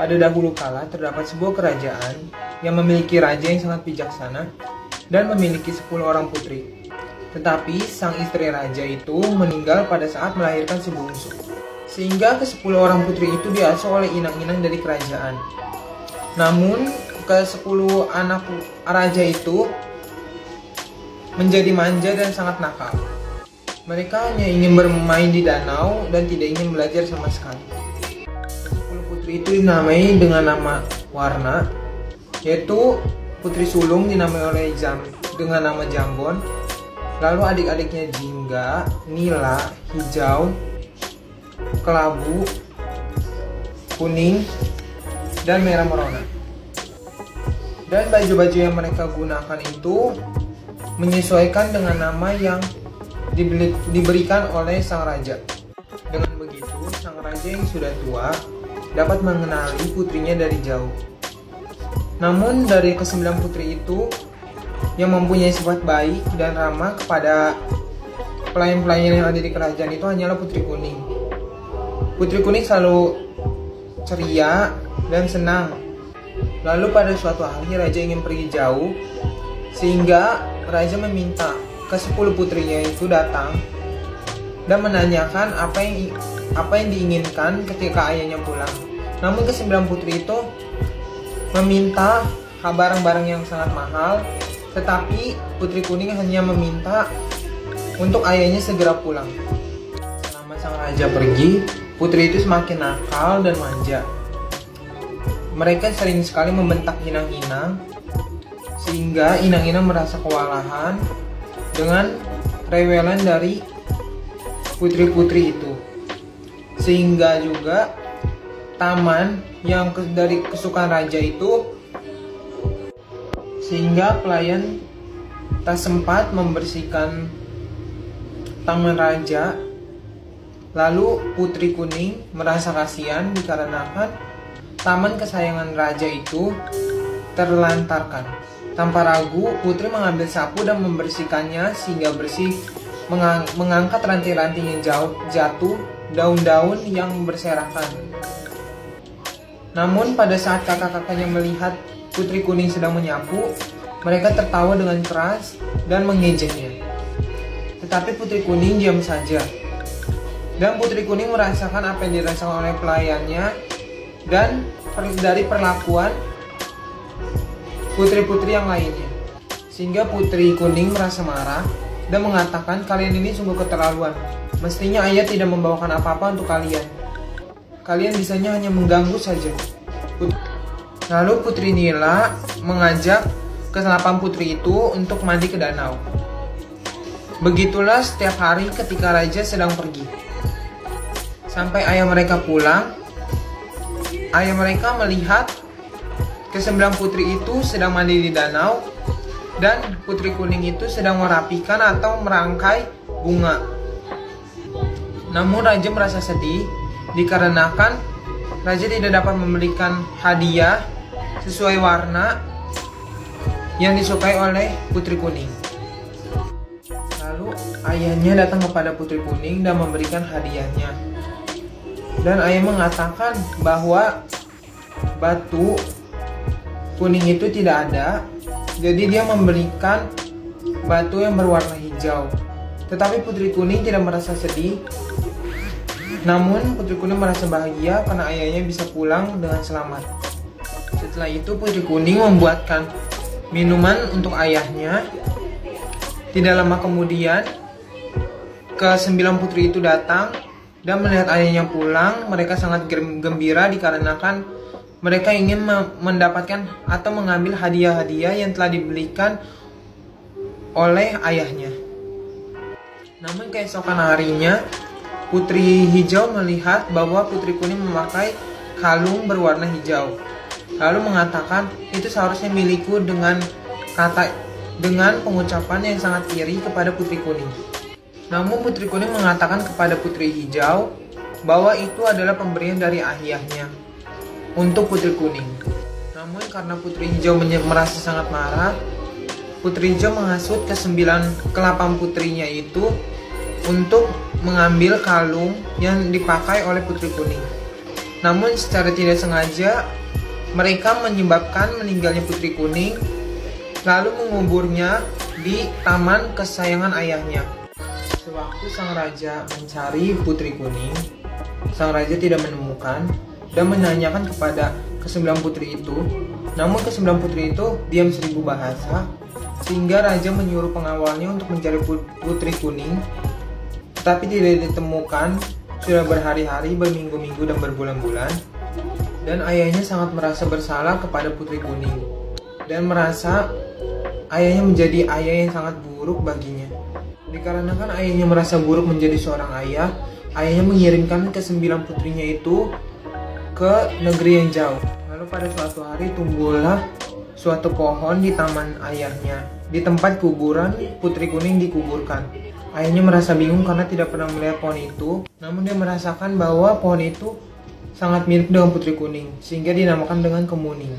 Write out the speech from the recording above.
Pada dahulu kala terdapat sebuah kerajaan yang memiliki raja yang sangat bijaksana dan memiliki 10 orang putri. Tetapi sang istri raja itu meninggal pada saat melahirkan si bungsu. Sehingga ke-10 orang putri itu diasuh oleh inang-inang dari kerajaan. Namun ke-10 anak raja itu menjadi manja dan sangat nakal. Mereka hanya ingin bermain di danau dan tidak ingin belajar sama sekali. Itu dinamai dengan nama Warna, yaitu putri sulung dinamai oleh dengan nama Jambon. Lalu adik-adiknya Jingga, Nila, Hijau, Kelabu, Kuning, dan Merah Merona. Dan baju-baju yang mereka gunakan itu menyesuaikan dengan nama yang diberikan oleh sang raja. Dengan begitu, sang raja yang sudah tua dapat mengenali putrinya dari jauh. Namun dari ke-9 putri itu yang mempunyai sifat baik dan ramah kepada pelayan-pelayan yang ada di kerajaan itu hanyalah Putri Kuning. Putri Kuning selalu ceria dan senang. Lalu pada suatu hari raja ingin pergi jauh, sehingga raja meminta ke-10 putrinya itu datang dan menanyakan apa yang diinginkan ketika ayahnya pulang. Namun ke-9 putri itu meminta barang-barang yang sangat mahal, tetapi Putri Kuning hanya meminta untuk ayahnya segera pulang. Selama sang raja pergi, putri itu semakin nakal dan manja. Mereka sering sekali membentak inang-inang, sehingga inang-inang merasa kewalahan dengan rewelan dari putri-putri itu. Sehingga juga taman yang dari kesukaan raja itu, sehingga pelayan tak sempat membersihkan taman raja. Lalu Putri Kuning merasa kasihan dikarenakan taman kesayangan raja itu terlantarkan. Tanpa ragu, Putri mengambil sapu dan membersihkannya sehingga bersih, mengangkat ranting-ranting yang jatuh, daun-daun yang berserakan. Namun pada saat kakak-kakaknya melihat Putri Kuning sedang menyapu, mereka tertawa dengan keras dan mengejeknya. Tetapi Putri Kuning diam saja. Dan Putri Kuning merasakan apa yang dirasakan oleh pelayannya dan dari perlakuan putri-putri yang lainnya. Sehingga Putri Kuning merasa marah dan mengatakan, "Kalian ini sungguh keterlaluan. Mestinya ayah tidak membawakan apa-apa untuk kalian. Kalian bisanya hanya mengganggu saja." Lalu Putri Nila mengajak ke-8 putri itu untuk mandi ke danau. Begitulah setiap hari ketika raja sedang pergi. Sampai ayah mereka pulang, ayah mereka melihat ke-9 putri itu sedang mandi di danau dan Putri Kuning itu sedang merapikan atau merangkai bunga. Namun raja merasa sedih dikarenakan raja tidak dapat memberikan hadiah sesuai warna yang disukai oleh Putri Kuning. Lalu ayahnya datang kepada Putri Kuning dan memberikan hadiahnya. Dan ayah mengatakan bahwa batu kuning itu tidak ada, jadi dia memberikan batu yang berwarna hijau. Tetapi Putri Kuning tidak merasa sedih. Namun Putri Kuning merasa bahagia karena ayahnya bisa pulang dengan selamat. Setelah itu Putri Kuning membuatkan minuman untuk ayahnya. Tidak lama kemudian ke-9 putri itu datang dan melihat ayahnya pulang. Mereka sangat gembira dikarenakan mereka ingin mendapatkan atau mengambil hadiah-hadiah yang telah dibelikan oleh ayahnya. Namun keesokan harinya Putri Hijau melihat bahwa Putri Kuning memakai kalung berwarna hijau. Lalu mengatakan, "Itu seharusnya milikku," dengan pengucapan yang sangat iri kepada Putri Kuning. Namun Putri Kuning mengatakan kepada Putri Hijau bahwa itu adalah pemberian dari ayahnya untuk Putri Kuning. Namun karena Putri Hijau merasa sangat marah, Putri Hijau menghasut ke-8 putrinya itu untuk mengambil kalung yang dipakai oleh Putri Kuning. Namun secara tidak sengaja mereka menyebabkan meninggalnya Putri Kuning, lalu menguburnya di taman kesayangan ayahnya. Sewaktu sang raja mencari Putri Kuning, sang raja tidak menemukan dan menanyakan kepada ke-9 putri itu. Namun ke-9 putri itu diam 1000 bahasa, sehingga raja menyuruh pengawalnya untuk mencari Putri Kuning, tetapi tidak ditemukan. Sudah berhari-hari, berminggu-minggu, dan berbulan-bulan, dan ayahnya sangat merasa bersalah kepada Putri Kuning dan merasa ayahnya menjadi ayah yang sangat buruk baginya. Dikarenakan ayahnya merasa buruk menjadi seorang ayah, ayahnya mengirimkan ke-9 putrinya itu ke negeri yang jauh. Lalu pada suatu hari tumbuhlah suatu pohon di taman ayahnya, di tempat kuburan Putri Kuning dikuburkan. Ayahnya merasa bingung karena tidak pernah melihat pohon itu, namun dia merasakan bahwa pohon itu sangat mirip dengan Putri Kuning, sehingga dinamakan dengan Kemuning.